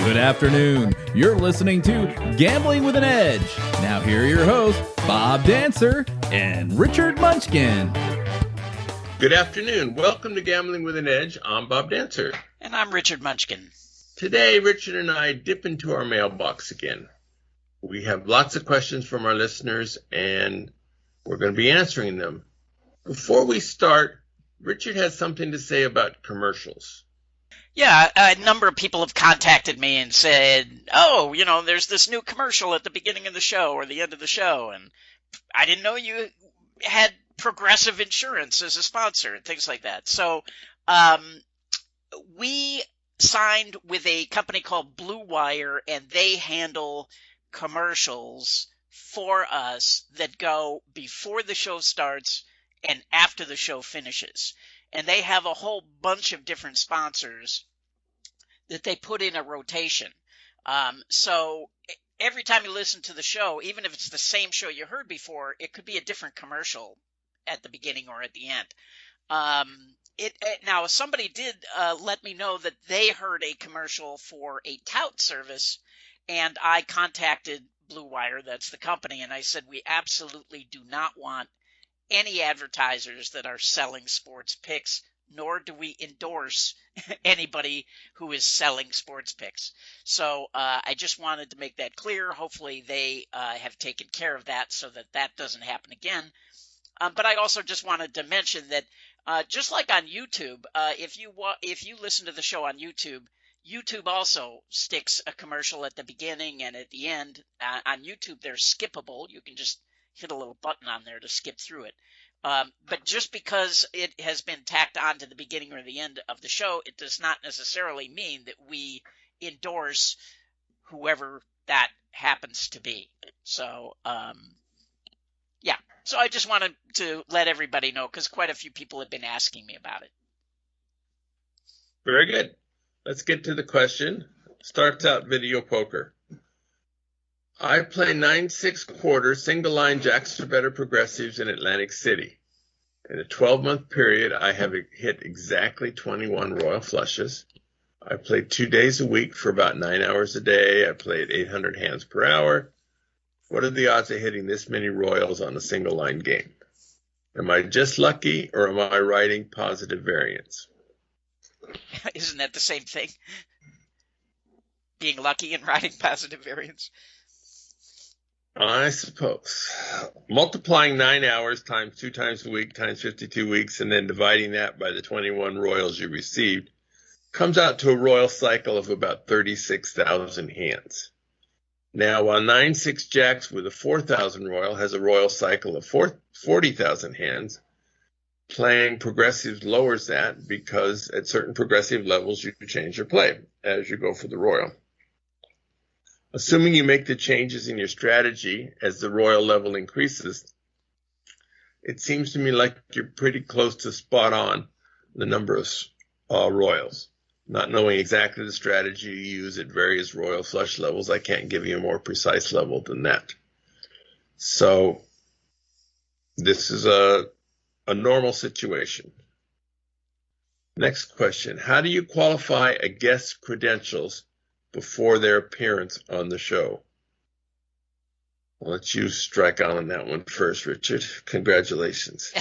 Good afternoon. You're listening to Gambling with an Edge. Now here are your hosts, Bob Dancer and Richard Munchkin. Good afternoon. Welcome to Gambling with an Edge. I'm Bob Dancer. And I'm Richard Munchkin. Today, Richard and I dip into our mailbox again. We have lots of questions from our listeners, and we're going to be answering them. Before we start, Richard has something to say about commercials. Yeah, a number of people have contacted me and said, oh, there's this new commercial at the beginning of the show or the end of the show, and I didn't know you had Progressive Insurance as a sponsor and things like that. So we signed with a company called Blue Wire, and they handle commercials for us that go before the show starts and after the show finishes. And they have a whole bunch of different sponsors that they put in a rotation. So every time you listen to the show, even if it's the same show you heard before, it could be a different commercial at the beginning or at the end. Now, somebody did let me know that they heard a commercial for a tout service, and I contacted Blue Wire, that's the company, and I said we absolutely do not want any advertisers that are selling sports picks, nor do we endorse anybody who is selling sports picks. So I just wanted to make that clear. Hopefully they have taken care of that so that that doesn't happen again. But I also just wanted to mention that just like on YouTube, if you listen to the show on YouTube, YouTube also sticks a commercial at the beginning and at the end. On YouTube, they're skippable. You can just hit a little button on there to skip through it. But just because it has been tacked on to the beginning or the end of the show, it does not necessarily mean that we endorse whoever that happens to be. So, yeah. So I just wanted to let everybody know because quite a few people have been asking me about it. Very good. Let's get to the question. Starts out video poker. I play 9-6 quarter single line jacks or better progressives in Atlantic City. In a 12-month period, I have hit exactly 21 royal flushes. I played 2 days a week for about 9 hours a day. I played 800 hands per hour. What are the odds of hitting this many royals on a single line game? Am I just lucky, or am I riding positive variance? Isn't that the same thing? Being lucky and riding positive variance? I suppose. Multiplying 9 hours times 2 times a week times 52 weeks and then dividing that by the 21 royals you received comes out to a royal cycle of about 36,000 hands. Now, while 9-6 jacks with a 4,000 royal has a royal cycle of 40,000 hands, playing progressives lowers that because at certain progressive levels you change your play as you go for the royal. Assuming you make the changes in your strategy as the royal level increases, it seems to me like you're pretty close to spot on the number of royals. Not knowing exactly the strategy you use at various royal flush levels, I can't give you a more precise level than that. So this is a normal situation. Next question. How do you qualify a guest's credentials before their appearance on the show? I'll let you strike on that one first, Richard. Congratulations.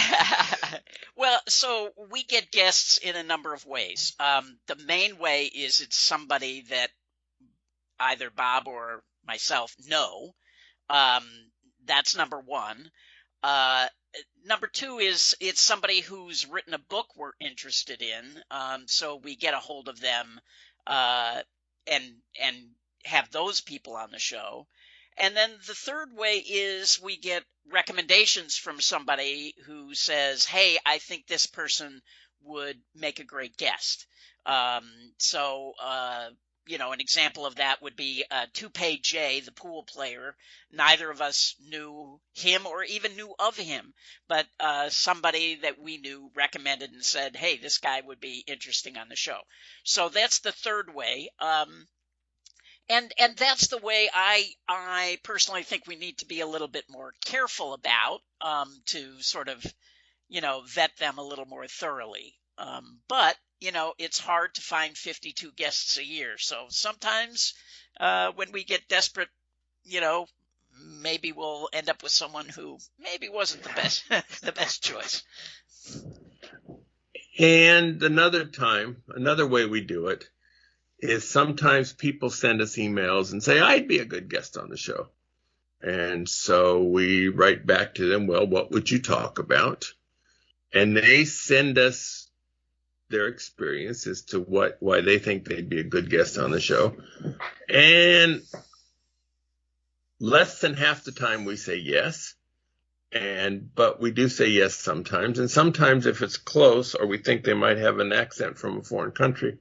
Well, so we get guests in a number of ways. The main way is it's somebody that either Bob or myself know. That's number one. Number two is it's somebody who's written a book we're interested in. So we get a hold of them and have those people on the show. And then the third way is we get recommendations from somebody who says, hey, I think this person would make a great guest. An example of that would be Toupee Jay, the pool player. Neither of us knew him or even knew of him, but somebody that we knew recommended and said, hey, this guy would be interesting on the show. So that's the third way. And that's the way I personally think we need to be a little bit more careful about to sort of, vet them a little more thoroughly. But it's hard to find 52 guests a year. So sometimes when we get desperate, maybe we'll end up with someone who maybe wasn't the best the best choice. And another way we do it is sometimes people send us emails and say, I'd be a good guest on the show. And so we write back to them, well, what would you talk about? And they send us their experience as to why they think they'd be a good guest on the show. And less than half the time we say yes. But we do say yes sometimes. And sometimes if it's close or we think they might have an accent from a foreign country,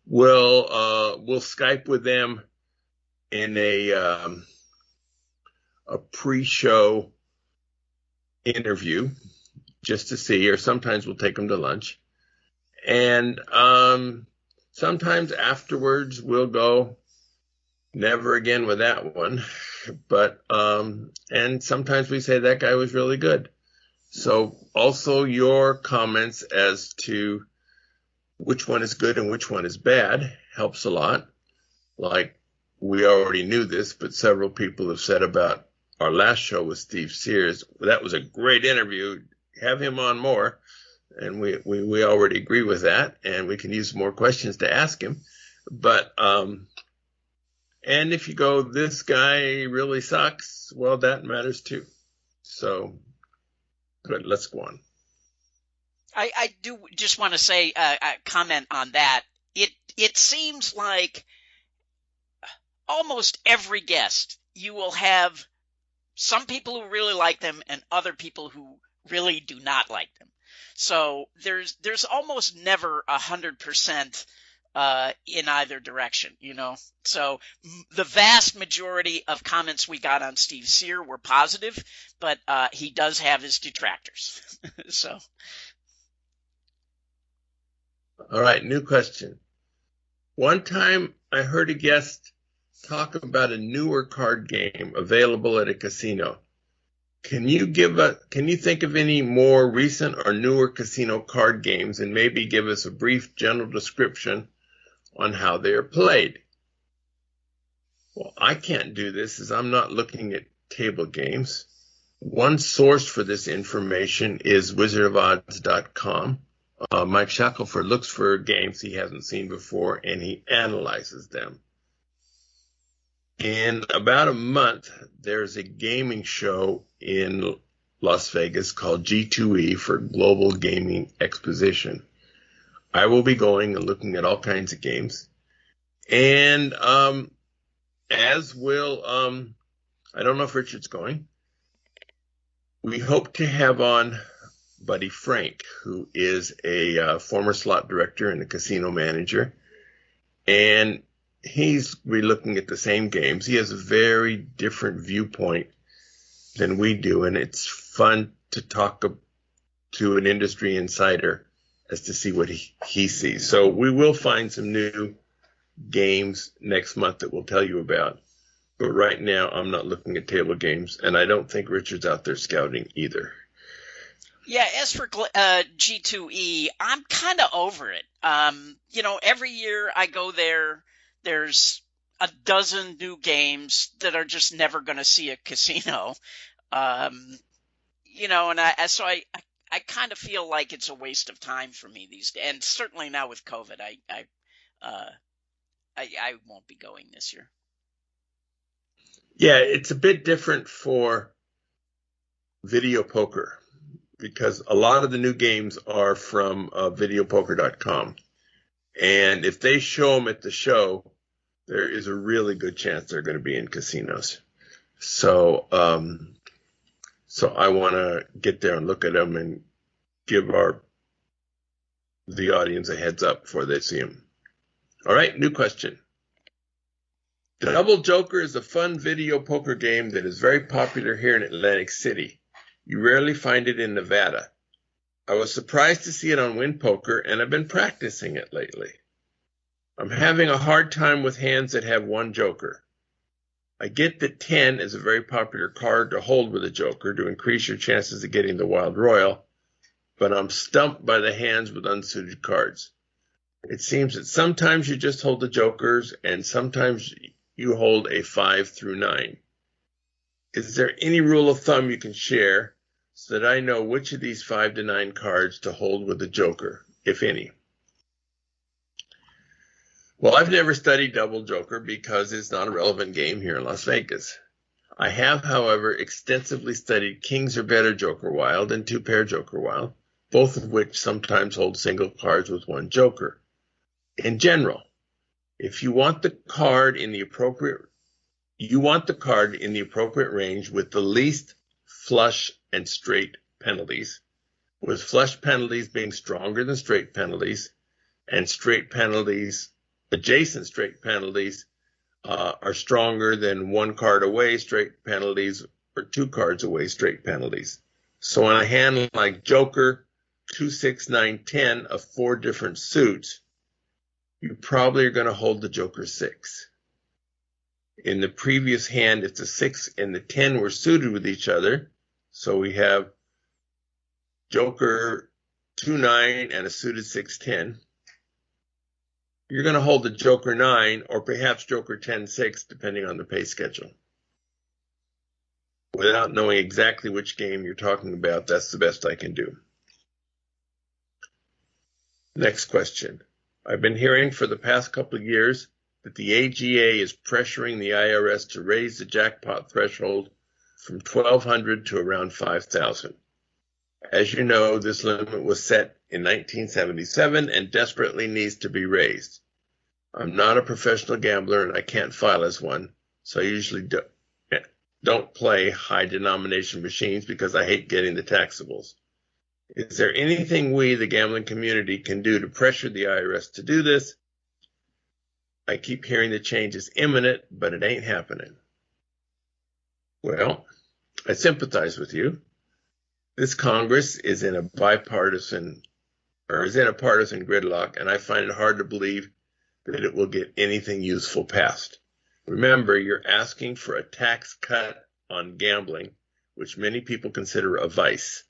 we'll Skype with them in a pre-show interview just to see, or sometimes we'll take them to lunch. And sometimes afterwards we'll go, never again with that one. But and sometimes we say that guy was really good. So also your comments as to which one is good and which one is bad helps a lot. Like, we already knew this, but several people have said about our last show with Steve Sears, that was a great interview. Have him on more. And we already agree with that, and we can use more questions to ask him. But and if you go, this guy really sucks, well, that matters too. So, good, let's go on. I do just want to say a comment on that. It seems like almost every guest, you will have some people who really like them and other people who really do not like them. So there's almost never 100% in either direction, So the vast majority of comments we got on Steve Sear were positive, but he does have his detractors. So. All right, new question. One time I heard a guest talk about a newer card game available at a casino. Can you think of any more recent or newer casino card games and maybe give us a brief general description on how they are played? Well, I can't do this as I'm not looking at table games. One source for this information is wizardofodds.com. Mike Shackelford looks for games he hasn't seen before and he analyzes them. In about a month, there's a gaming show in Las Vegas called G2E for Global Gaming Exposition. I will be going and looking at all kinds of games. And as will, I don't know if Richard's going. We hope to have on Buddy Frank, who is a former slot director and a casino manager. And he's looking at the same games. He has a very different viewpoint than we do, and it's fun to talk to an industry insider as to see what he sees. So we will find some new games next month that we'll tell you about. But right now, I'm not looking at table games, and I don't think Richard's out there scouting either. Yeah, as for G2E, I'm kind of over it. Every year I go there, there's a dozen new games that are just never going to see a casino. And I kind of feel like it's a waste of time for me these days. And certainly now with COVID, I won't be going this year. Yeah, it's a bit different for video poker because a lot of the new games are from videopoker.com. And if they show them at the show, there is a really good chance they're going to be in casinos. So I want to get there and look at them and give the audience a heads up before they see them. All right, new question. Double Joker is a fun video poker game that is very popular here in Atlantic City. You rarely find it in Nevada. I was surprised to see it on Win Poker, and I've been practicing it lately. I'm having a hard time with hands that have one joker. I get that 10 is a very popular card to hold with a joker to increase your chances of getting the Wild Royal, but I'm stumped by the hands with unsuited cards. It seems that sometimes you just hold the jokers and sometimes you hold a 5 through 9. Is there any rule of thumb you can share so that I know which of these 5 to 9 cards to hold with the joker, if any? Well, I've never studied double joker because it's not a relevant game here in Las Vegas. I have, however, extensively studied kings or better joker wild and 2-pair joker wild, both of which sometimes hold single cards with 1 joker. In general, if you want the card in the appropriate range with the least flush and straight penalties, with flush penalties being stronger than straight penalties, and straight penalties, adjacent straight penalties, are stronger than 1 card away straight penalties or 2 cards away straight penalties. So on a hand like Joker, 2, 6, 9, 10 of 4 different suits, you probably are going to hold the Joker 6. In the previous hand, if the 6 and the 10 were suited with each other, so we have Joker 2, 9 and a suited 6, 10, you're going to hold the Joker 9 or perhaps Joker 10, 6, depending on the pay schedule. Without knowing exactly which game you're talking about, that's the best I can do. Next question. I've been hearing for the past couple of years that the AGA is pressuring the IRS to raise the jackpot threshold from $1,200 to around $5,000. As you know, this limit was set in 1977 and desperately needs to be raised. I'm not a professional gambler and I can't file as one, so I usually don't play high denomination machines because I hate getting the taxables. Is there anything we, the gambling community, can do to pressure the IRS to do this? I keep hearing the change is imminent, but it ain't happening. Well, I sympathize with you. This Congress is in a partisan gridlock, and I find it hard to believe that it will get anything useful passed. Remember, you're asking for a tax cut on gambling, which many people consider a vice.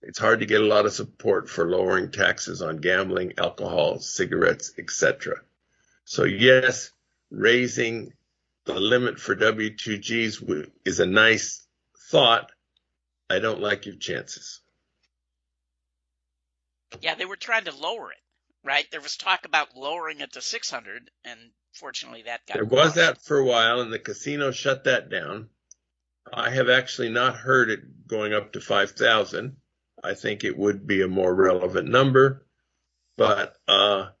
It's hard to get a lot of support for lowering taxes on gambling, alcohol, cigarettes, etc. So yes, raising the limit for W2Gs is a nice thought. I don't like your chances. Yeah, they were trying to lower it, right? There was talk about lowering it to 600, and fortunately that got There was that for a while, and the casino shut that down. I have actually not heard it going up to 5,000. I think it would be a more relevant number, but the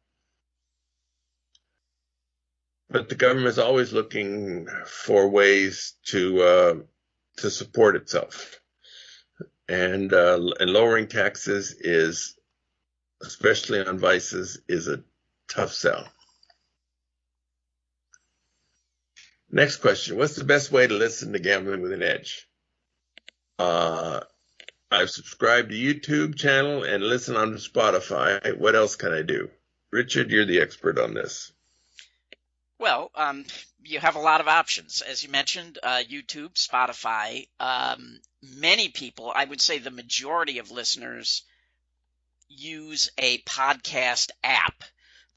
government is always looking for ways to support itself, and lowering taxes is, especially on vices, is a tough sell. Next question: what's the best way to listen to Gambling with an Edge? I've subscribed to YouTube channel and listen on Spotify. What else can I do? Richard, you're the expert on this. Well, you have a lot of options. As you mentioned, YouTube, Spotify. Many people, I would say the majority of listeners, use a podcast app.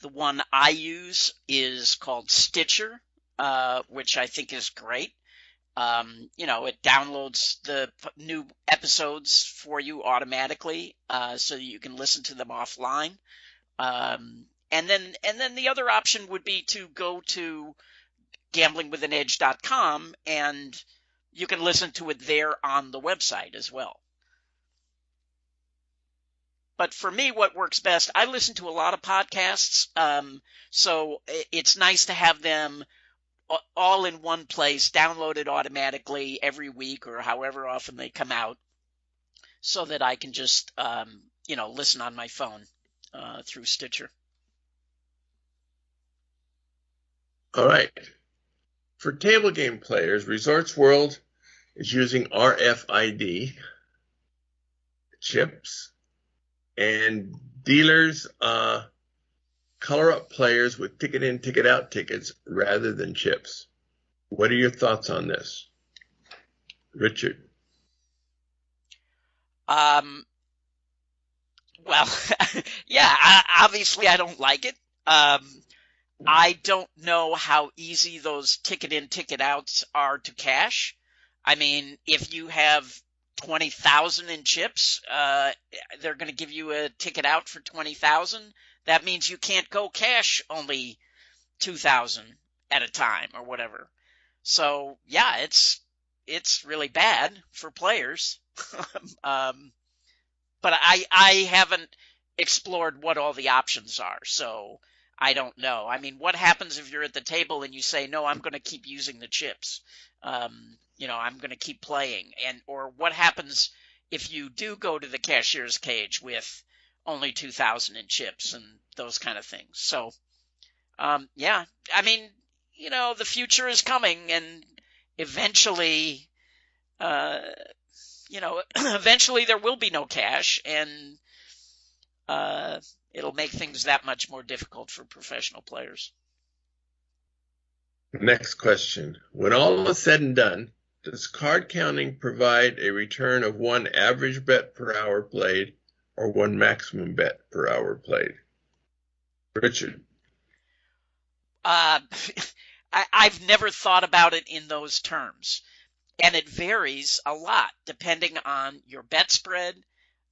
The one I use is called Stitcher, which I think is great. It downloads the new episodes for you automatically, so that you can listen to them offline. And then the other option would be to go to gamblingwithanedge.com, and you can listen to it there on the website as well. But for me, what works best, I listen to a lot of podcasts, so it's nice to have them all in one place, downloaded automatically every week or however often they come out, so that I can just, listen on my phone through Stitcher. All right. For table game players, Resorts World is using RFID chips, and dealers color up players with ticket in, ticket out tickets rather than chips. What are your thoughts on this, Richard? Well, yeah, obviously I don't like it. I don't know how easy those ticket in, ticket outs are to cash. I mean, if you have 20,000 in chips, they're going to give you a ticket out for 20,000. That means you can't go cash only 2,000 at a time or whatever. So yeah, it's really bad for players. But I haven't explored what all the options are, so I don't know. I mean, what happens if you're at the table and you say, no, I'm going to keep using the chips? I'm going to keep playing. Or what happens if you do go to the cashier's cage with only 2,000 in chips and those kind of things? So, yeah, I mean, the future is coming, and eventually, eventually there will be no cash, and it'll make things that much more difficult for professional players. Next question. When all is said and done, does card counting provide a return of one average bet per hour played or one maximum bet per hour played? Richard. I've never thought about it in those terms. And it varies a lot depending on your bet spread,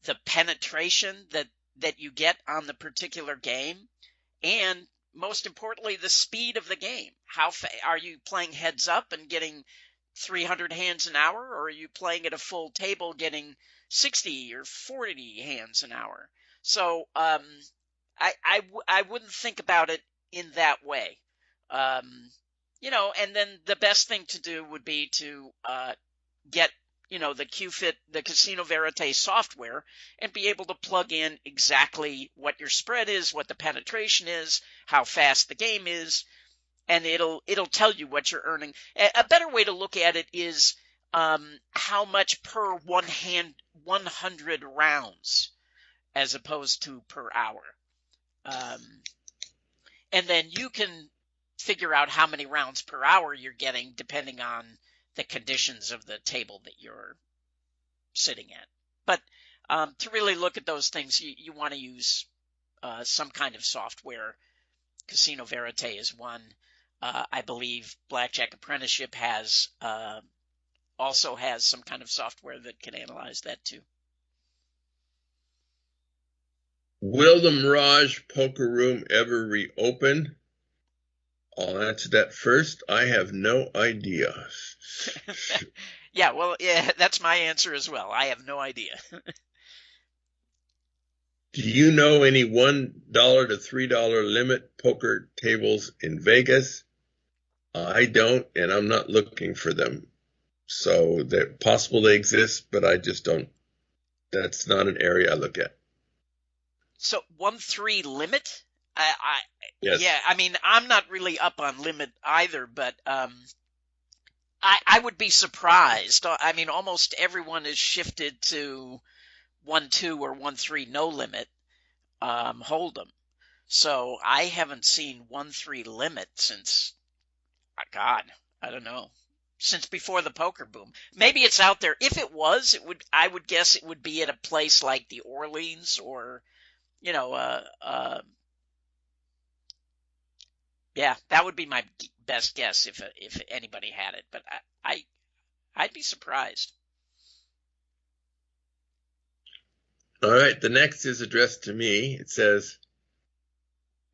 the penetration that you get on the particular game, and most importantly, the speed of the game. Are you playing heads up and getting 300 hands an hour, or are you playing at a full table getting 60 or 40 hands an hour? So I wouldn't think about it in that way. And then the best thing to do would be to get, the QFIT, the Casino Verite software, and be able to plug in exactly what your spread is, what the penetration is, how fast the game is, and it'll tell you what you're earning. A better way to look at it is how much per 100 rounds as opposed to per hour. And then you can figure out how many rounds per hour you're getting depending on the conditions of the table that you're sitting at. But to really look at those things, you want to use some kind of software. Casino Verite is one. I believe Blackjack Apprenticeship also has some kind of software that can analyze that too. Will the Mirage poker room ever reopen? I'll answer that first. I have no idea. Yeah, that's my answer as well. I have no idea. Do you know any $1 to $3 limit poker tables in Vegas? I don't, and I'm not looking for them. So they're possible they exist, but I just don't. That's not an area I look at. So 1-3 limit? Yes. Yeah, I mean, I'm not really up on limit either, but I would be surprised. I mean, almost everyone has shifted to 1-2 or 1-3 no limit hold'em. So I haven't seen 1-3 limit since, God, I don't know, since before the poker boom. Maybe it's out there. If it was, I would guess it would be at a place like the Orleans or, yeah, that would be my best guess if anybody had it, but I'd be surprised. All right, the next is addressed to me. It says,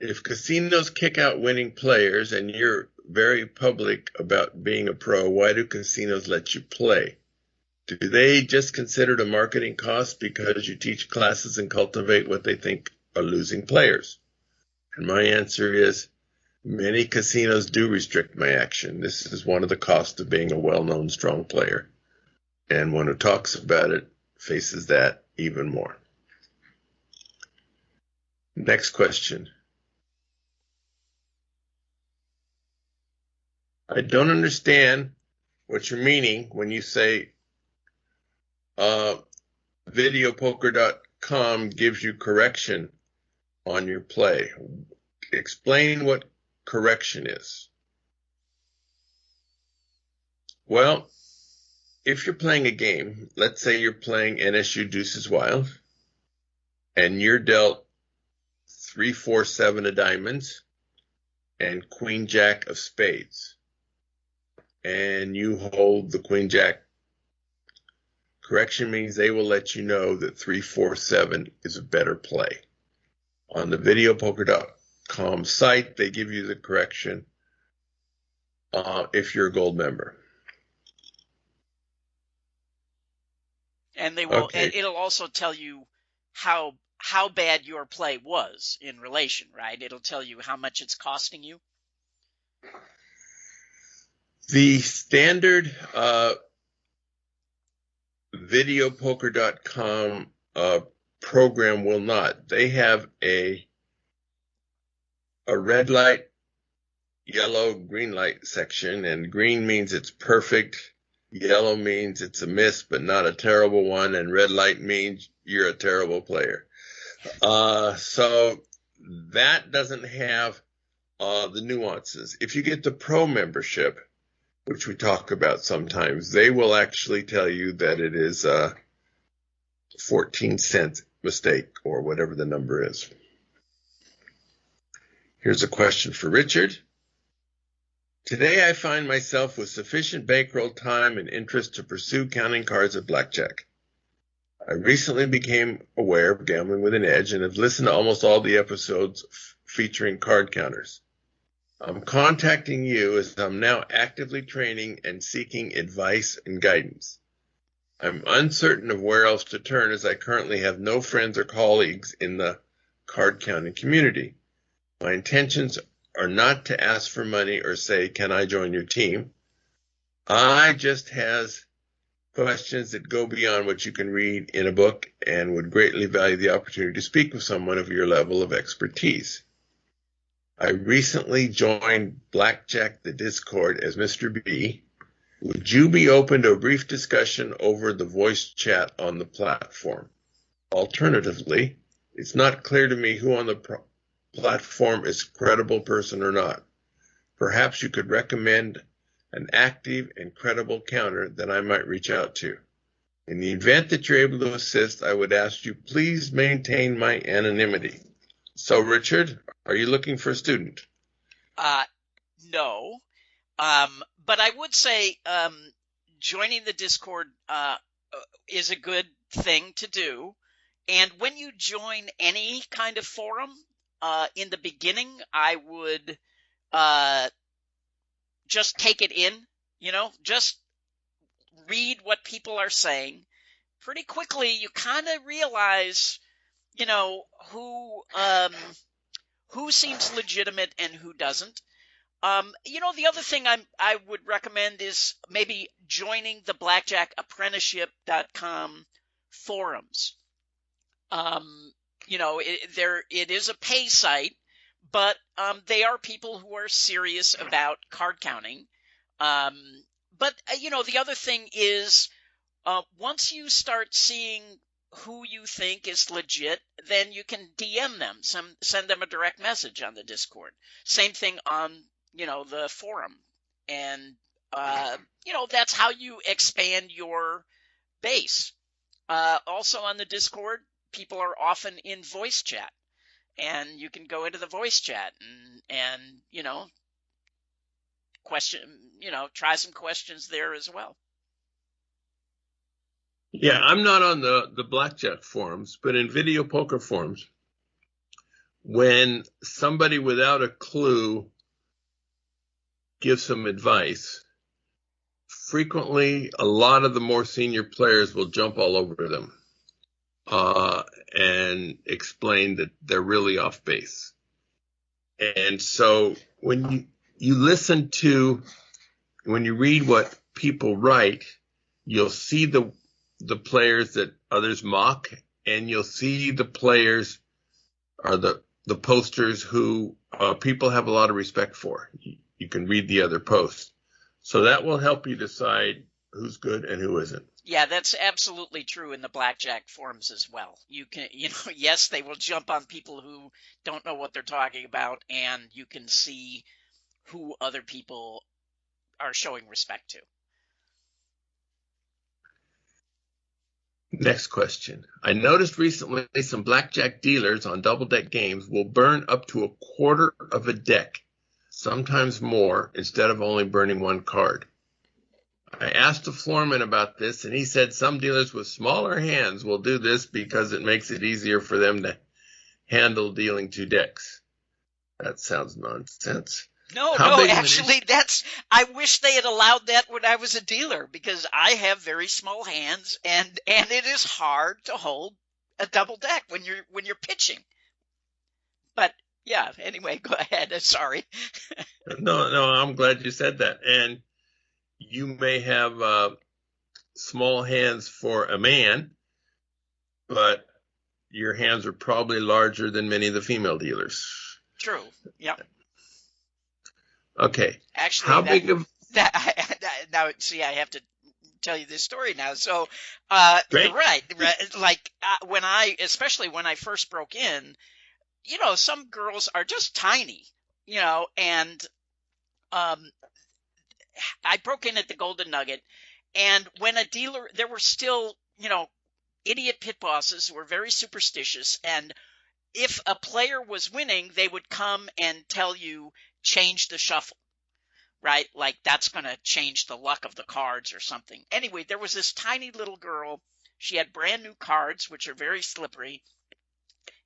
if casinos kick out winning players and you're very public about being a pro, why do casinos let you play? Do they just consider it a marketing cost because you teach classes and cultivate what they think are losing players? And my answer is, many casinos do restrict my action. This is one of the costs of being a well-known strong player. And one who talks about it faces that even more. Next question. I don't understand what you're meaning when you say videopoker.com gives you correction on your play. Explain what correction is. Well, if you're playing a game, let's say you're playing NSU Deuces Wild, and you're dealt 3, 4, 7 of diamonds and queen jack of spades. And you hold the queen jack. Correction means they will let you know that 3, 4, 7 is a better play. On the videopoker.com site, they give you the correction if you're a gold member. And they will. Okay. And it'll also tell you how bad your play was in relation, right? It'll tell you how much it's costing you. The standard videopoker.com program will not. They have a red light, yellow, green light section, and green means it's perfect. Yellow means it's a miss, but not a terrible one. And red light means you're a terrible player. So that doesn't have the nuances. If you get the pro membership, which we talk about sometimes, they will actually tell you that it is a 14-cent mistake or whatever the number is. Here's a question for Richard. Today I find myself with sufficient bankroll time and interest to pursue counting cards at blackjack. I recently became aware of Gambling with an Edge and have listened to almost all the episodes featuring card counters. I'm contacting you as I'm now actively training and seeking advice and guidance. I'm uncertain of where else to turn as I currently have no friends or colleagues in the card counting community. My intentions are not to ask for money or say, can I join your team? I just has questions that go beyond what you can read in a book and would greatly value the opportunity to speak with someone of your level of expertise. I recently joined Blackjack the Discord as Mr. B. Would you be open to a brief discussion over the voice chat on the platform? Alternatively, it's not clear to me who on the platform is a credible person or not. Perhaps you could recommend an active and credible counter that I might reach out to. In the event that you're able to assist, I would ask you please maintain my anonymity. So, Richard, are you looking for a student? No. But I would say joining the Discord is a good thing to do. And when you join any kind of forum, in the beginning, I would just take it in, just read what people are saying. Pretty quickly, you kind of realize, who seems legitimate and who doesn't. The other thing I would recommend is maybe joining the blackjackapprenticeship.com forums. It is a pay site, but they are people who are serious about card counting. But the other thing is once you start seeing who you think is legit, then you can DM them, send them a direct message on the Discord. Same thing on, the forum. And, that's how you expand your base. Also on the Discord, people are often in voice chat, and you can go into the voice chat and try some questions there as well. Yeah, I'm not on the blackjack forums, but in video poker forums, when somebody without a clue gives some advice, frequently a lot of the more senior players will jump all over them and explain that they're really off base. And so when you read what people write, you'll see the players that others mock, and you'll see the players are the posters who people have a lot of respect for. You can read the other posts. So that will help you decide who's good and who isn't. Yeah, that's absolutely true in the blackjack forums as well. You can, yes, they will jump on people who don't know what they're talking about, and you can see who other people are showing respect to. Next question. I noticed recently some blackjack dealers on double-deck games will burn up to a quarter of a deck, sometimes more, instead of only burning one card. I asked the floorman about this, and he said some dealers with smaller hands will do this because it makes it easier for them to handle dealing two decks. That sounds nonsense. No, actually, I wish they had allowed that when I was a dealer, because I have very small hands, and it is hard to hold a double deck when you're pitching. But yeah, anyway, go ahead. Sorry. No, I'm glad you said that. And you may have small hands for a man, but your hands are probably larger than many of the female dealers. True. Yeah. Okay. Actually, how big of now? See, I have to tell you this story now. So, Great. right. Like especially when I first broke in, some girls are just tiny, and I broke in at the Golden Nugget, and when a dealer, there were still, idiot pit bosses who were very superstitious, and if a player was winning, they would come and tell you, change the shuffle, right? Like that's going to change the luck of the cards or something. Anyway, there was this tiny little girl. She had brand new cards, which are very slippery,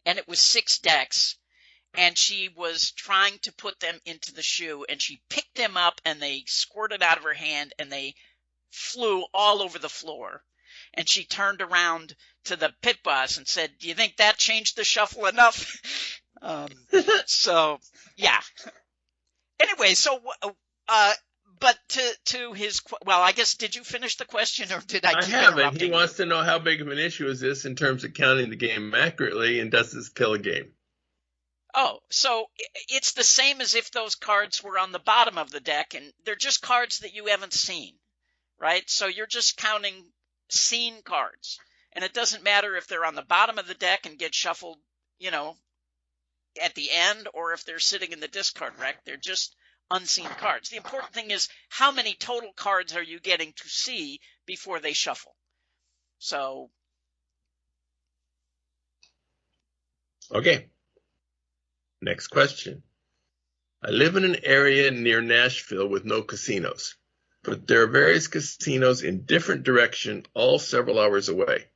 and it was 6 decks, and she was trying to put them into the shoe, and she picked them up, and they squirted out of her hand, and they flew all over the floor. And she turned around to the pit boss and said, "Do you think that changed the shuffle enough?" So, yeah. Anyway, so, but to his, well, I guess, did you finish the question, or did I keep haven't. He you? wants to know how big of an issue is this in terms of counting the game accurately, and does this kill a game? Oh, so it's the same as if those cards were on the bottom of the deck, and they're just cards that you haven't seen, right? So you're just counting seen cards, and it doesn't matter if they're on the bottom of the deck and get shuffled, at the end, or if they're sitting in the discard rack. They're just unseen cards. The important thing is how many total cards are you getting to see before they shuffle. So, okay. Next question. I live in an area near Nashville with no casinos, but there are various casinos in different directions, all several hours away.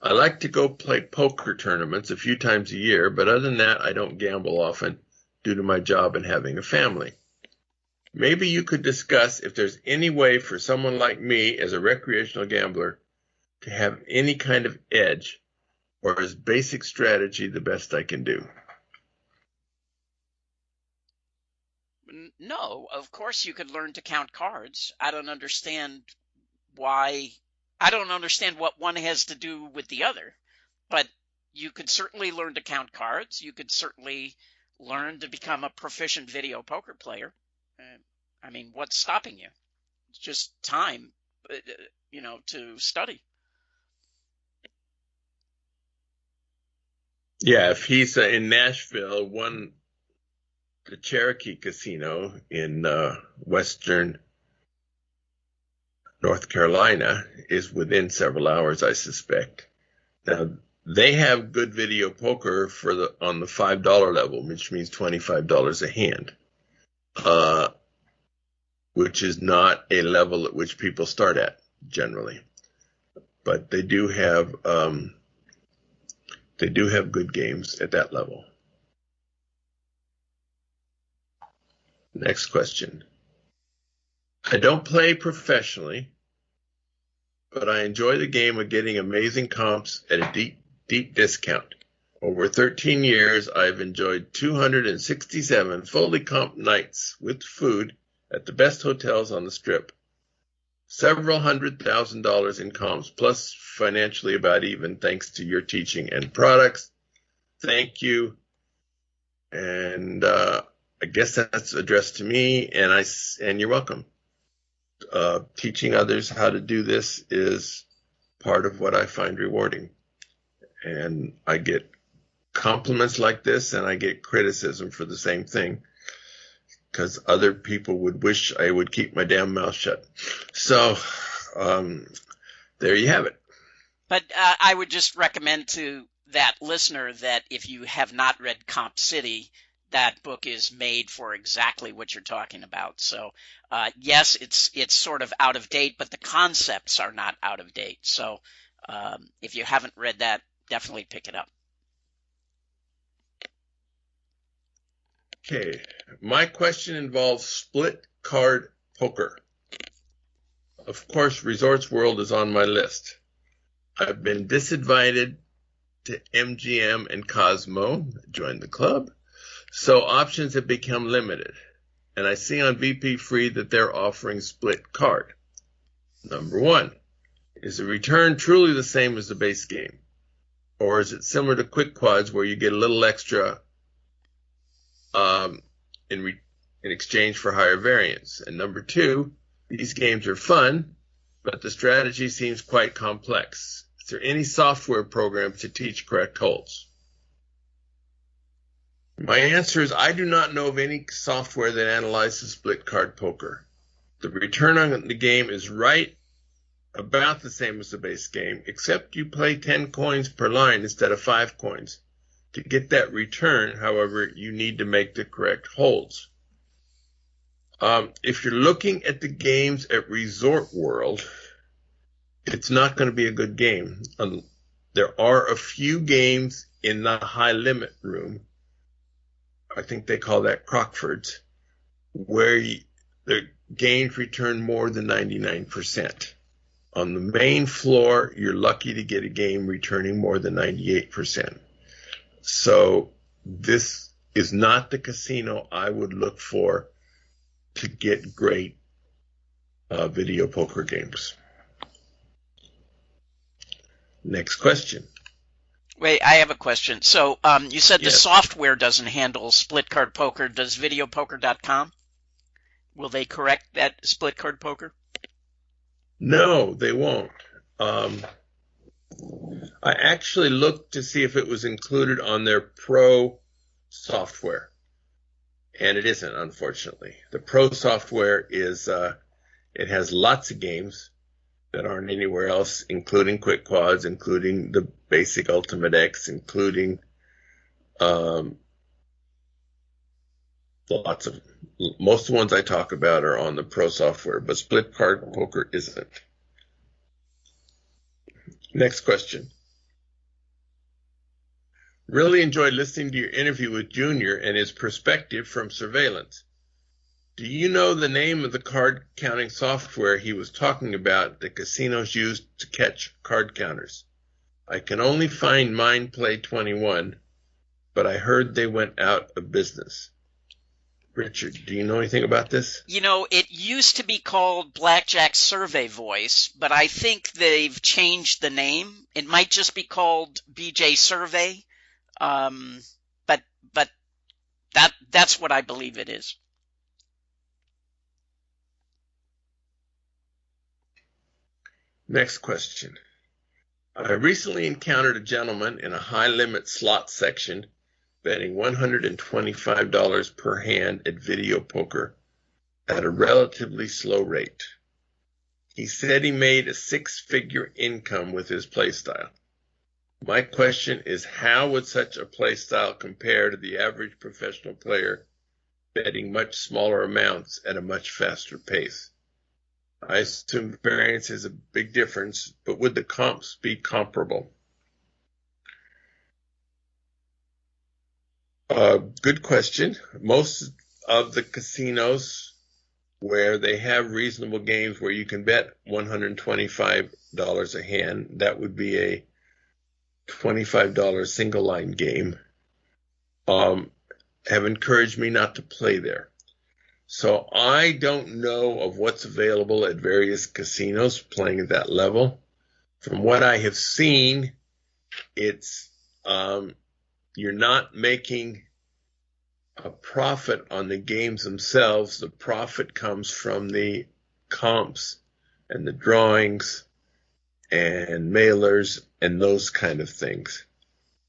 I like to go play poker tournaments a few times a year, but other than that, I don't gamble often due to my job and having a family. Maybe you could discuss if there's any way for someone like me as a recreational gambler to have any kind of edge, or is basic strategy the best I can do? No, of course you could learn to count cards. I don't understand what one has to do with the other, but you could certainly learn to count cards. You could certainly learn to become a proficient video poker player. I mean, what's stopping you? It's just time, to study. Yeah, if he's in Nashville, the Cherokee Casino in western North Carolina is within several hours, I suspect. Now, they have good video poker on the $5 level, which means $25 a hand, which is not a level at which people start at generally. But they do have good games at that level. Next question. I don't play professionally, but I enjoy the game of getting amazing comps at a deep discount. Over 13 years, I've enjoyed 267 fully comped nights with food at the best hotels on the Strip. Several $100,000 in comps, plus financially about even, thanks to your teaching and products. Thank you. And I guess that's addressed to me, and you're welcome. Teaching others how to do this is part of what I find rewarding. And I get compliments like this, and I get criticism for the same thing, because other people would wish I would keep my damn mouth shut. So there you have it. But I would just recommend to that listener that if you have not read Comp City, that book is made for exactly what you're talking about. So yes, it's sort of out of date, but the concepts are not out of date. So if you haven't read that, definitely pick it up. Okay, my question involves split card poker. Of course, Resorts World is on my list. I've been disinvited to MGM and Cosmo, joined the club, so options have become limited. And I see on VP Free that they're offering split card. Number one, is the return truly the same as the base game? Or is it similar to quick quads where you get a little extra in exchange for higher variance? And number two, these games are fun, but the strategy seems quite complex. Is there any software programs to teach correct holds? My answer is I do not know of any software that analyzes split card poker. The return on the game is right about the same as the base game, except you play 10 coins per line instead of 5 coins. To get that return, however, you need to make the correct holds. If you're looking at the games at Resort World, it's not going to be a good game. There are a few games in the high limit room, I think they call that Crockford's, where the games return more than 99%. On the main floor, you're lucky to get a game returning more than 98%. So this is not the casino I would look for to get great video poker games. Next question. Wait, I have a question. So you said the Yes. software doesn't handle split card poker. Does videopoker.com? Will they correct that split card poker? No, they won't. I actually looked to see if it was included on their pro software, and it isn't, unfortunately. The pro software is it has lots of games that aren't anywhere else, including quick quads, including the basic Ultimate X, including most of the ones I talk about are on the pro software, but split card poker isn't. Next question. Really enjoyed listening to your interview with Junior and his perspective from surveillance. Do you know the name of the card counting software he was talking about that casinos use to catch card counters? I can only find MindPlay 21, but I heard they went out of business. Richard, do you know anything about this? You know, it used to be called Blackjack Survey Voice, but I think they've changed the name. It might just be called BJ Survey, but that's what I believe it is. Next question. I recently encountered a gentleman in a high-limit slot section betting $125 per hand at video poker at a relatively slow rate. He said he made a six-figure income with his playstyle. My question is, how would such a playstyle compare to the average professional player betting much smaller amounts at a much faster pace? I assume variance is a big difference, but would the comps be comparable? Good question. Most of the casinos where they have reasonable games where you can bet $125 a hand, that would be a $25 single line game, have encouraged me not to play there. So I don't know of what's available at various casinos playing at that level. From what I have seen, it's you're not making a profit on the games themselves. The profit comes from the comps and the drawings and mailers and those kind of things.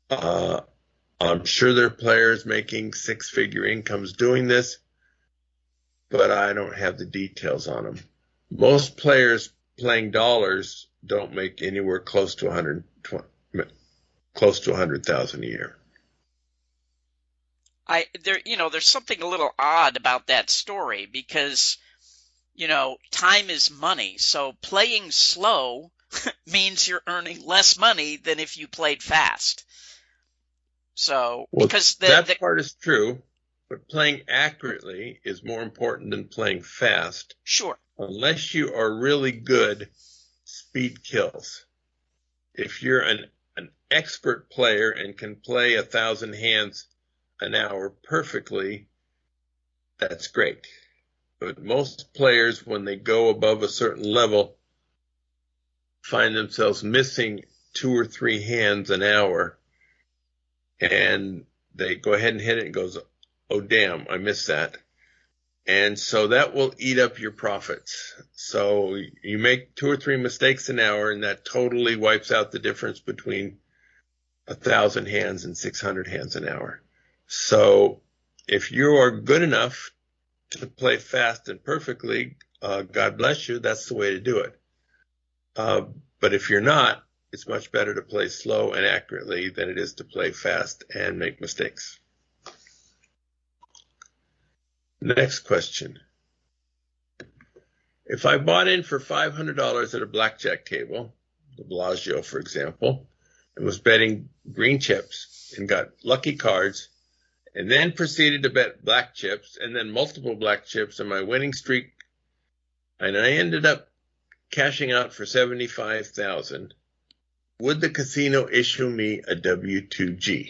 I'm sure there are players making six-figure incomes doing this, but I don't have the details on them. Most players playing dollars don't make anywhere close to 100,000 a year. There's something a little odd about that story because, time is money. So playing slow means you're earning less money than if you played fast. So, because that part is true, but playing accurately is more important than playing fast. Sure. Unless you are really good, speed kills. If you're an expert player and can play 1,000 hands an hour perfectly, that's great. But most players, when they go above a certain level, find themselves missing 2 or 3 hands an hour, and they go ahead and hit it and goes, oh damn, I missed that. And so that will eat up your profits. So you make 2 or 3 mistakes an hour, and that totally wipes out the difference between 1,000 hands and 600 hands an hour. So if you are good enough to play fast and perfectly, God bless you, that's the way to do it. But if you're not, it's much better to play slow and accurately than it is to play fast and make mistakes. Next question. If I bought in for $500 at a blackjack table, the Bellagio, for example, and was betting green chips and got lucky cards, and then proceeded to bet black chips and then multiple black chips in my winning streak, and I ended up cashing out for $75,000, would the casino issue me a W-2G?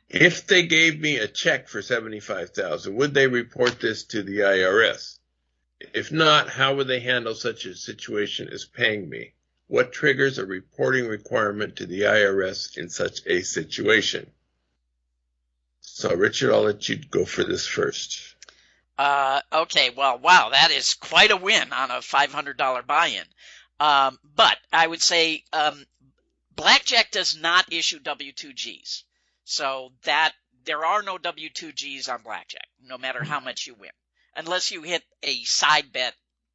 If they gave me a check for $75,000, would they report this to the IRS? If not, how would they handle such a situation as paying me? What triggers a reporting requirement to the IRS in such a situation? So, Richard, I'll let you go for this first. Okay, well, wow, that is quite a win on a $500 buy-in. But I would say blackjack does not issue W-2Gs. So that there are no W-2Gs on blackjack, no matter how much you win, unless you hit a side bet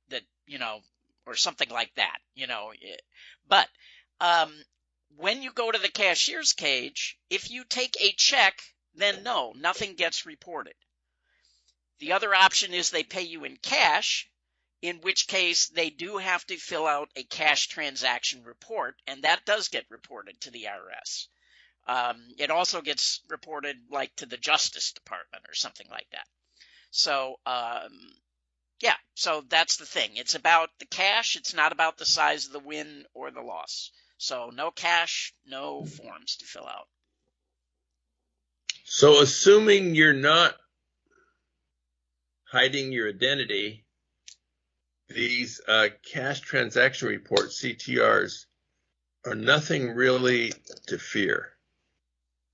that, or something like that, But when you go to the cashier's cage, if you take a check, then no, nothing gets reported. The other option is they pay you in cash, in which case they do have to fill out a cash transaction report, and that does get reported to the IRS. It also gets reported like to the Justice Department or something like that. So, so that's the thing. It's about the cash. It's not about the size of the win or the loss. So no cash, no forms to fill out. So assuming you're not hiding your identity, these cash transaction reports, CTRs, are nothing really to fear.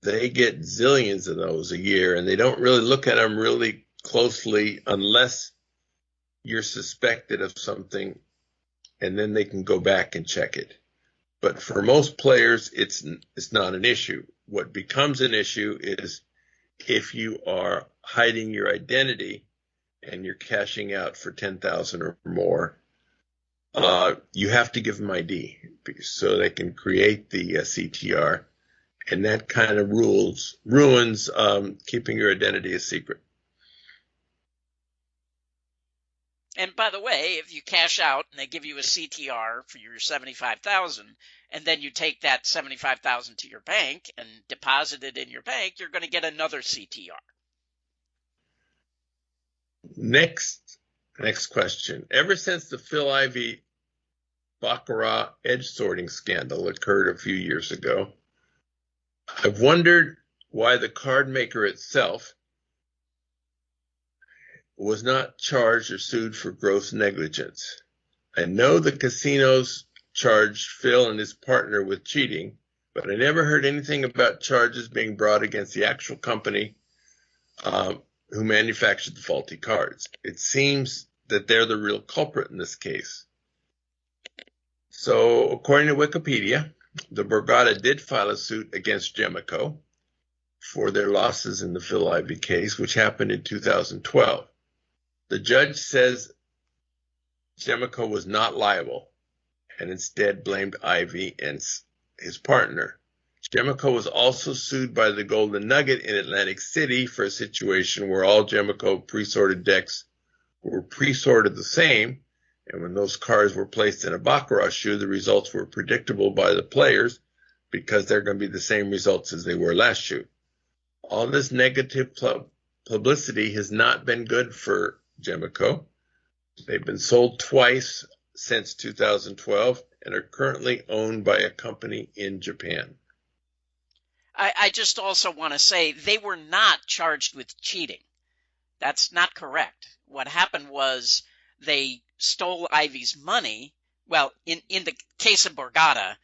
They get zillions of those a year, and they don't really look at them really closely unless you're suspected of something, and then they can go back and check it. But for most players, it's not an issue. What becomes an issue is if you are hiding your identity and you're cashing out for $10,000 or more, you have to give them ID so they can create the CTR. And that kind of ruins keeping your identity a secret. And by the way, if you cash out and they give you a CTR for your $75,000, and then you take that $75,000 to your bank and deposit it in your bank, you're going to get another CTR. Next question. Ever since the Phil Ivey Baccarat edge sorting scandal occurred a few years ago, I've wondered why the card maker itself was not charged or sued for gross negligence. I know the casinos charged Phil and his partner with cheating, but I never heard anything about charges being brought against the actual company who manufactured the faulty cards. It seems that they're the real culprit in this case. So, according to Wikipedia, the Borgata did file a suit against Gemico for their losses in the Phil Ivey case, which happened in 2012. The judge says Gemico was not liable and instead blamed Ivey and his partner. Gemco was also sued by the Golden Nugget in Atlantic City for a situation where all Gemco pre-sorted decks were pre-sorted the same, and when those cards were placed in a baccarat shoe, the results were predictable by the players because they're going to be the same results as they were last shoe. All this negative publicity has not been good for Gemco. They've been sold twice since 2012 and are currently owned by a company in Japan. I just also want to say they were not charged with cheating. That's not correct. What happened was they stole Ivey's money. Well, in the case of Borgata,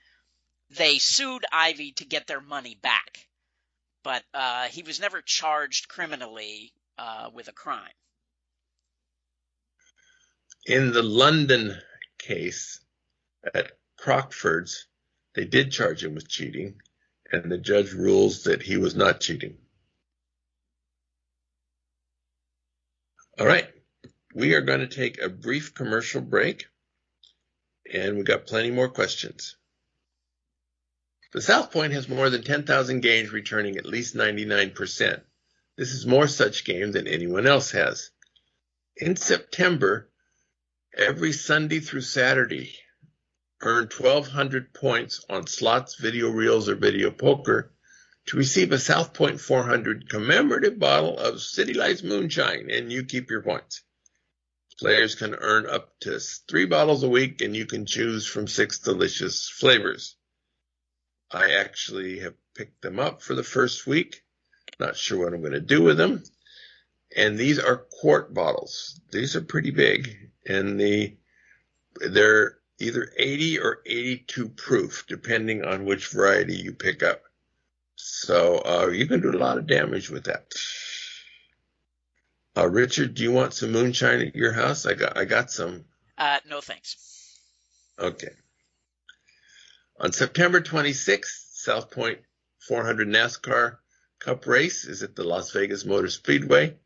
they sued Ivey to get their money back. But he was never charged criminally with a crime. In the London case at Crockford's, they did charge him with cheating, and the judge rules that he was not cheating. All right, we are going to take a brief commercial break, and we've got plenty more questions. The South Point has more than 10,000 games returning at least 99%. This is more such games than anyone else has. In September, every Sunday through Saturday, earn 1,200 points on slots, video reels, or video poker to receive a South Point 400 commemorative bottle of City Lights Moonshine, and you keep your points. Players can earn up to 3 bottles a week, and you can choose from 6 delicious flavors. I actually have picked them up for the first week. Not sure what I'm going to do with them. And these are quart bottles. These are pretty big, and they're either 80 or 82 proof, depending on which variety you pick up. So you can do a lot of damage with that. Richard, do you want some moonshine at your house? I got some. No, thanks. Okay. On September 26th, South Point 400 NASCAR Cup race is at the Las Vegas Motor Speedway.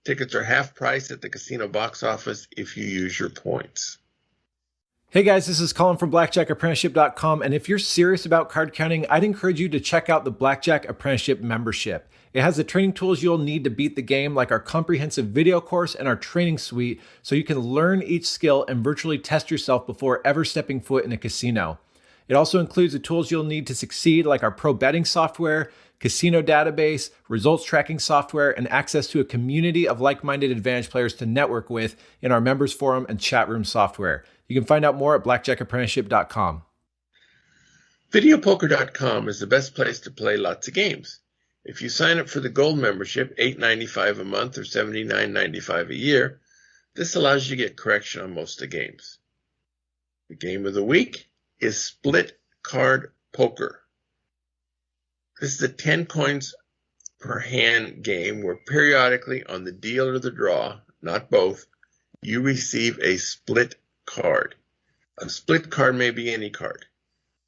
Tickets are half price at the casino box office if you use your points. Hey guys, this is Colin from blackjackapprenticeship.com, and if you're serious about card counting, I'd encourage you to check out the Blackjack Apprenticeship membership. It has the training tools you'll need to beat the game, like our comprehensive video course and our training suite, so you can learn each skill and virtually test yourself before ever stepping foot in a casino. It also includes the tools you'll need to succeed, like our pro betting software, casino database, results tracking software, and access to a community of like-minded Advantage players to network with in our members forum and chat room software. You can find out more at blackjackapprenticeship.com. Videopoker.com is the best place to play lots of games. If you sign up for the Gold membership, $8.95 a month or $79.95 a year, this allows you to get correction on most of the games. The game of the week is Split Card Poker. This is a 10 coins per hand game where periodically on the deal or the draw, not both, you receive a split card. A split card may be any card.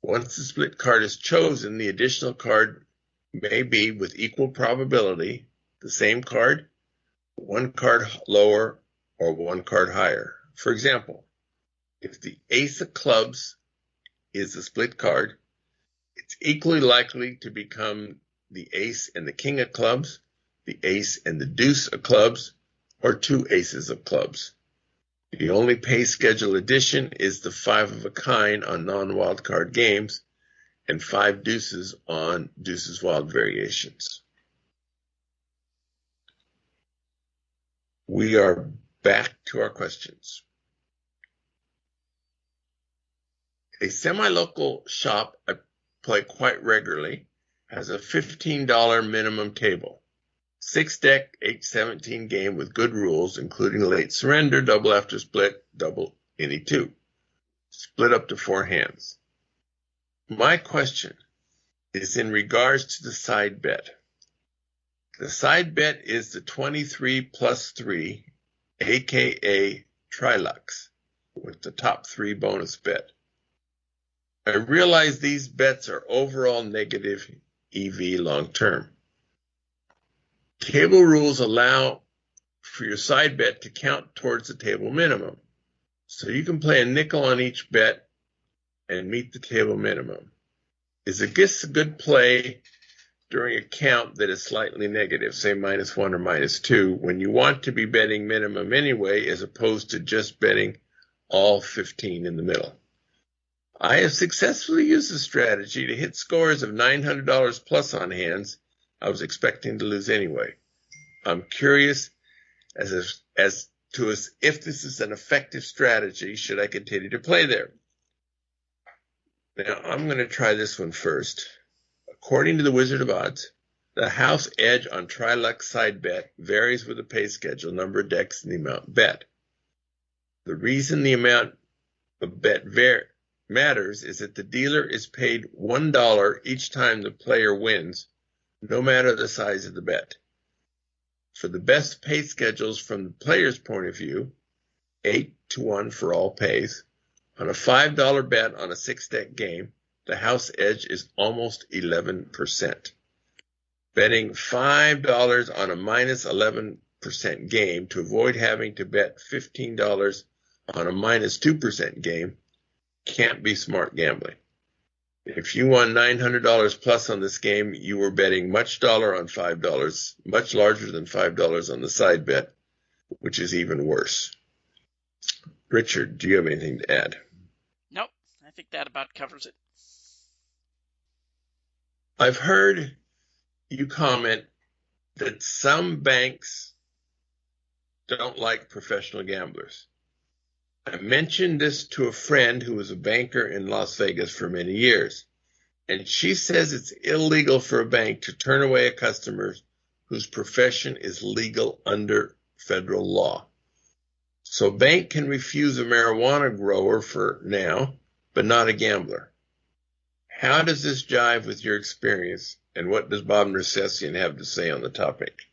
Once the split card is chosen, the additional card may be, with equal probability, the same card, 1 card lower, or 1 card higher. For example, if the ace of clubs is the split card, it's equally likely to become the ace and the king of clubs, the ace and the deuce of clubs, or 2 aces of clubs. The only pay schedule addition is the 5 of a kind on non-wild card games and 5 deuces on deuces wild variations. We are back to our questions. A semi-local shop I play quite regularly has a $15 minimum table. 6-deck, 8-17 game with good rules, including late surrender, double after split, double any 2. Split up to 4 hands. My question is in regards to the side bet. The side bet is the 23 plus 3, aka Trilux, with the top 3 bonus bet. I realize these bets are overall negative EV long term. Table rules allow for your side bet to count towards the table minimum. So you can play a nickel on each bet and meet the table minimum? Is this a good play during a count that is slightly negative, say -1 or -2, when you want to be betting minimum anyway, as opposed to just betting all 15 in the middle? I have successfully used this strategy to hit scores of $900 plus on hands I was expecting to lose anyway. I'm curious as to if this is an effective strategy. Should I continue to play there? Now, I'm going to try this one first. According to the Wizard of Odds, the house edge on Trilux side bet varies with the pay schedule, number of decks, and the amount bet. The reason the amount of bet matters is that the dealer is paid $1 each time the player wins, no matter the size of the bet. For the best pay schedules from the player's point of view, 8-1 for all pays, on a $5 bet on a 6-deck game, the house edge is almost 11%. Betting $5 on a -11% game to avoid having to bet $15 on a -2% game can't be smart gambling. If you won $900 plus on this game, you were betting much larger than $5 on the side bet, which is even worse. Richard, do you have anything to add? Nope, I think that about covers it. I've heard you comment that some banks don't like professional gamblers. I mentioned this to a friend who was a banker in Las Vegas for many years, and she says it's illegal for a bank to turn away a customer whose profession is legal under federal law. So a bank can refuse a marijuana grower for now, but not a gambler. How does this jive with your experience, and what does Bob Nersessian have to say on the topic?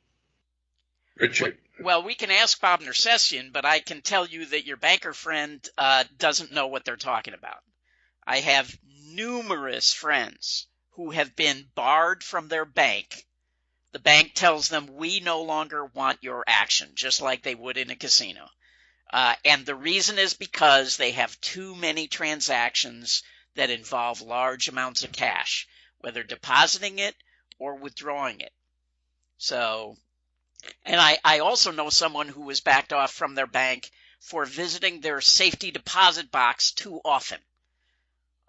Richard. Well, we can ask Bob Nersessian, but I can tell you that your banker friend doesn't know what they're talking about. I have numerous friends who have been barred from their bank. The bank tells them, we no longer want your action, just like they would in a casino. And the reason is because they have too many transactions that involve large amounts of cash, whether depositing it or withdrawing it. So, and I also know someone who was backed off from their bank for visiting their safety deposit box too often.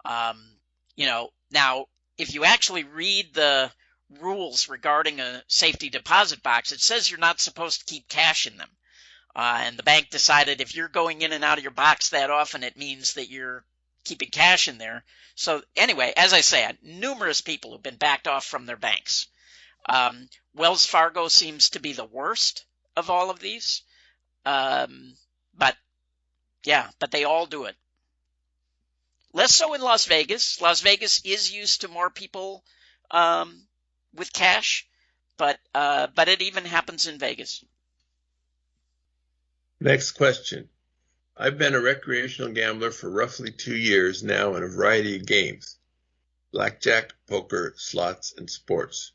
Now, if you actually read the rules regarding a safety deposit box, it says you're not supposed to keep cash in them. And the bank decided if you're going in and out of your box that often, it means that you're keeping cash in there. So anyway, as I said, numerous people have been backed off from their banks. Wells Fargo seems to be the worst of all of these. But they all do it. Less so in Las Vegas. Las Vegas is used to more people with cash, but it even happens in Vegas. Next question. I've been a recreational gambler for roughly 2 years now in a variety of games: blackjack, poker, slots, and sports.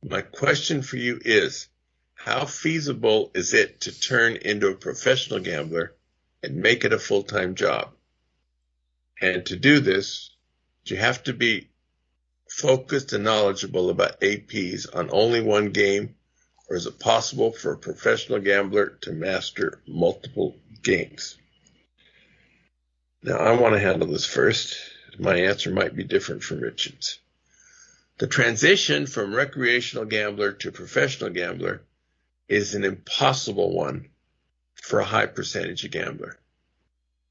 My question for you is, how feasible is it to turn into a professional gambler and make it a full-time job? And to do this, you have to be focused and knowledgeable about APs on only one game, or is it possible for a professional gambler to master multiple games? Now, I want to handle this first. My answer might be different from Richard's. The transition from recreational gambler to professional gambler is an impossible one for a high percentage of gambler.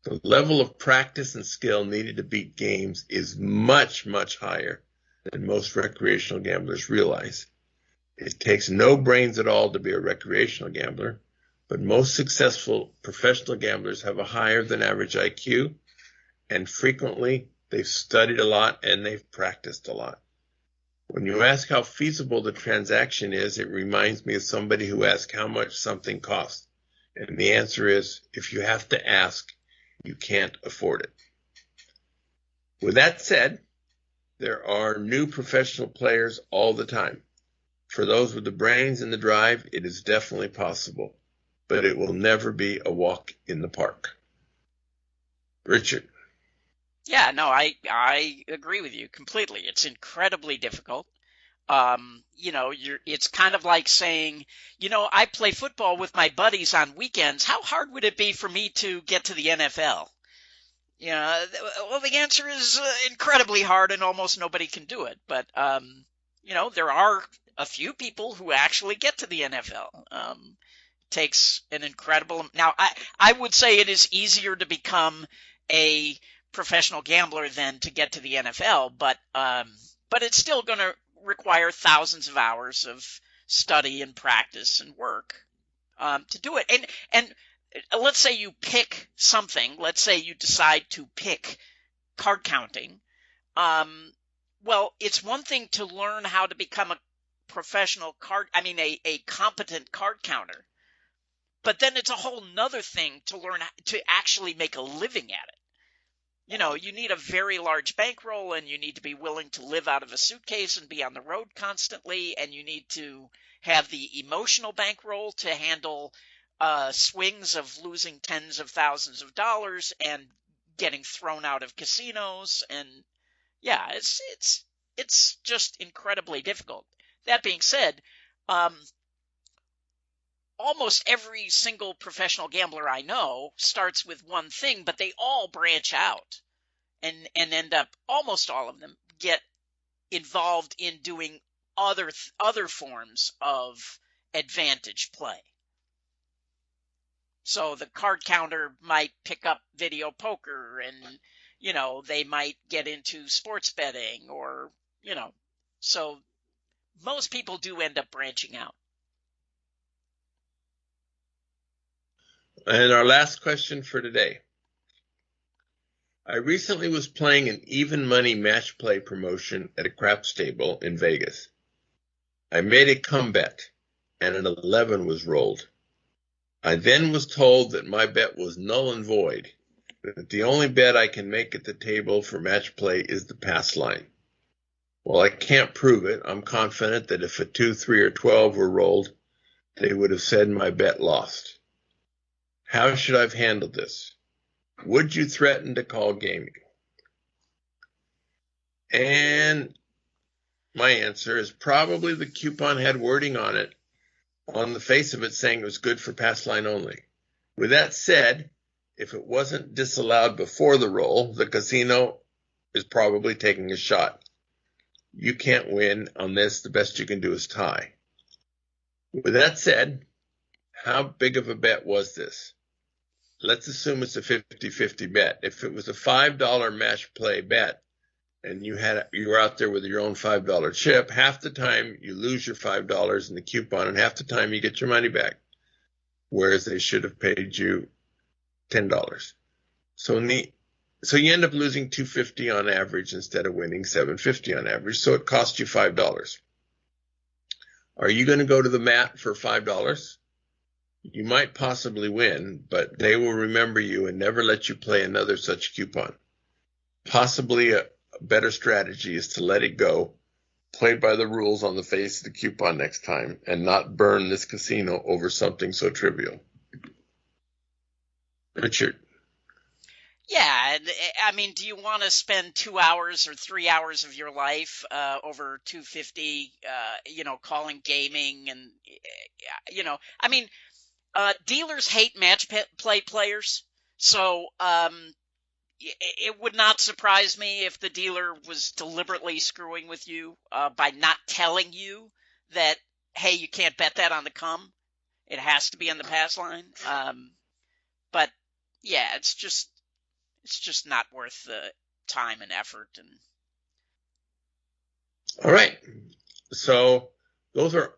The level of practice and skill needed to beat games is much, much higher than most recreational gamblers realize. It takes no brains at all to be a recreational gambler, but most successful professional gamblers have a higher than average IQ, and frequently they've studied a lot and they've practiced a lot. When you ask how feasible the transaction is, it reminds me of somebody who asked how much something costs. And the answer is, if you have to ask, you can't afford it. With that said, there are new professional players all the time. For those with the brains and the drive, it is definitely possible, but it will never be a walk in the park. Richard. Yeah, no, I agree with you completely. It's incredibly difficult. It's kind of like saying, I play football with my buddies on weekends. How hard would it be for me to get to the NFL? Well, the answer is incredibly hard, and almost nobody can do it. But there are a few people who actually get to the NFL. Takes an incredible. Now, I would say it is easier to become a professional gambler than to get to the NFL, but it's still going to require thousands of hours of study and practice and work to do it. And let's say you pick something. Let's say you decide to pick card counting. Well, it's one thing to learn how to become a professional a competent card counter. But then it's a whole nother thing to learn to actually make a living at it. You need a very large bankroll, and you need to be willing to live out of a suitcase and be on the road constantly, and you need to have the emotional bankroll to handle swings of losing tens of thousands of dollars and getting thrown out of casinos. And yeah, it's just incredibly difficult. That being said, almost every single professional gambler I know starts with one thing, but they all branch out and end up, almost all of them get involved in doing other forms of advantage play. So the card counter might pick up video poker, and they might get into sports betting, or so most people do end up branching out. And our last question for today. I recently was playing an even money match play promotion at a craps table in Vegas. I made a come bet, and an 11 was rolled. I then was told that my bet was null and void, that the only bet I can make at the table for match play is the pass line. Well, I can't prove it. I'm confident that if a 2, 3, or 12 were rolled, they would have said my bet lost. How should I have handled this? Would you threaten to call gaming? And my answer is probably the coupon had wording on it, on the face of it, saying it was good for pass line only. With that said, if it wasn't disallowed before the roll, the casino is probably taking a shot. You can't win on this. The best you can do is tie. With that said, how big of a bet was this? Let's assume it's a 50-50 bet. If it was a $5 match play bet and you were out there with your own $5 chip, half the time you lose your $5 in the coupon and half the time you get your money back, whereas they should have paid you $10. So you end up losing $2.50 on average instead of winning $7.50 on average. So it cost you $5. Are you going to go to the mat for $5? You might possibly win, but they will remember you and never let you play another such coupon. Possibly a better strategy is to let it go, play by the rules on the face of the coupon next time, and not burn this casino over something so trivial. Richard. Yeah, I mean, do you want to spend 2 hours or 3 hours of your life over $2.50, calling gaming and, I mean, dealers hate match play players, so it would not surprise me if the dealer was deliberately screwing with you by not telling you that, hey, you can't bet that on the come. It has to be on the pass line. But yeah, it's just not worth the time and effort. And all right, so those are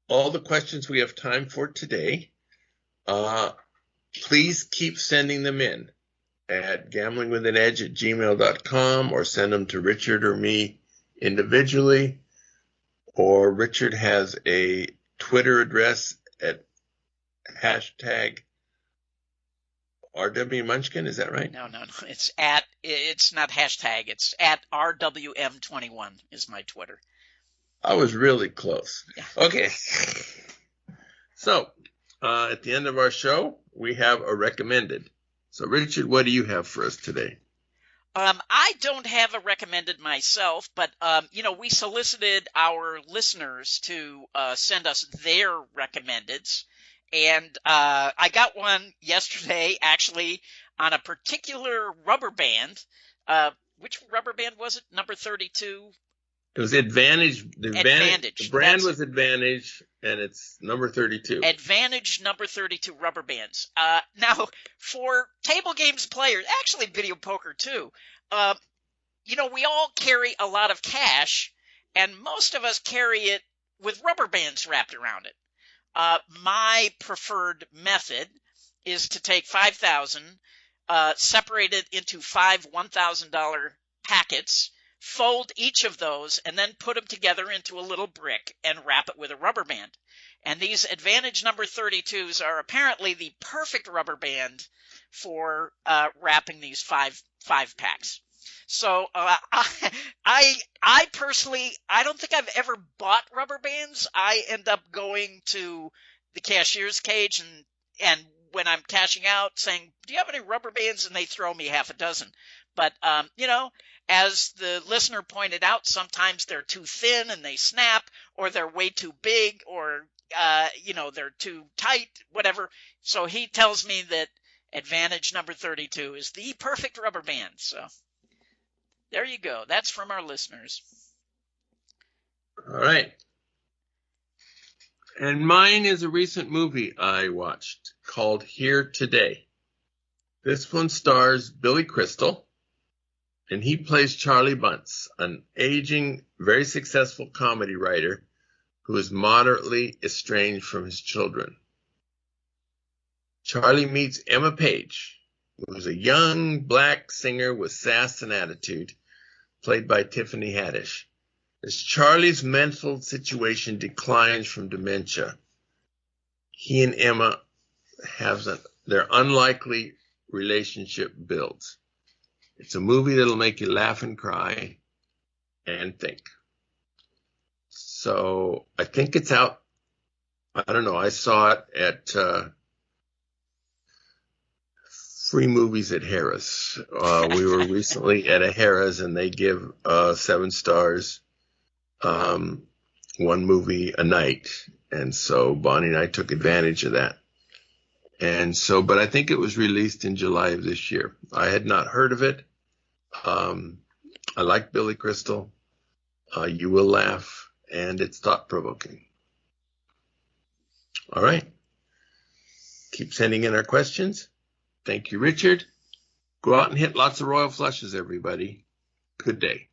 all the questions we have time for today. Please keep sending them in at gamblingwithanedge@gmail.com, or send them to Richard or me individually. Or Richard has a Twitter address at hashtag RW Munchkin. Is that right? No. It's not hashtag. It's at RWM21 is my Twitter. I was really close. Yeah. Okay. So, at the end of our show, we have a recommended. So, Richard, what do you have for us today? I don't have a recommended myself, but we solicited our listeners to send us their recommendeds, and I got one yesterday, actually, on a particular rubber band. Which rubber band was it? Number 32. It was Advantage. Advantage. The brand was Advantage, and it's number 32. Advantage number 32 rubber bands. Now, for table games players, actually video poker too, we all carry a lot of cash, and most of us carry it with rubber bands wrapped around it. My preferred method is to take 5,000, separate it into 5 $1,000 packets, fold each of those, and then put them together into a little brick and wrap it with a rubber band. And these Advantage number 32s are apparently the perfect rubber band for wrapping these five packs. So I personally, I don't think I've ever bought rubber bands. I end up going to the cashier's cage and when I'm cashing out saying, do you have any rubber bands? And they throw me half a dozen. But, as the listener pointed out, sometimes they're too thin and they snap, or they're way too big, or, they're too tight, whatever. So he tells me that Advantage number 32 is the perfect rubber band. So there you go. That's from our listeners. All right. And mine is a recent movie I watched called Here Today. This one stars Billy Crystal, and he plays Charlie Bunce, an aging, very successful comedy writer who is moderately estranged from his children. Charlie meets Emma Page, who is a young black singer with sass and attitude, played by Tiffany Haddish. As Charlie's mental situation declines from dementia, he and Emma have their unlikely relationship builds. It's a movie that'll make you laugh and cry and think. So I think it's out. I don't know. I saw it at Free Movies at Harrah's. We were recently at a Harrah's, and they give 7 stars, one movie a night. And so Bonnie and I took advantage of that. And so, but I think it was released in July of this year. I had not heard of it. I like Billy Crystal. You will laugh, and it's thought-provoking. All right. Keep sending in our questions. Thank you, Richard. Go out and hit lots of royal flushes, everybody. Good day.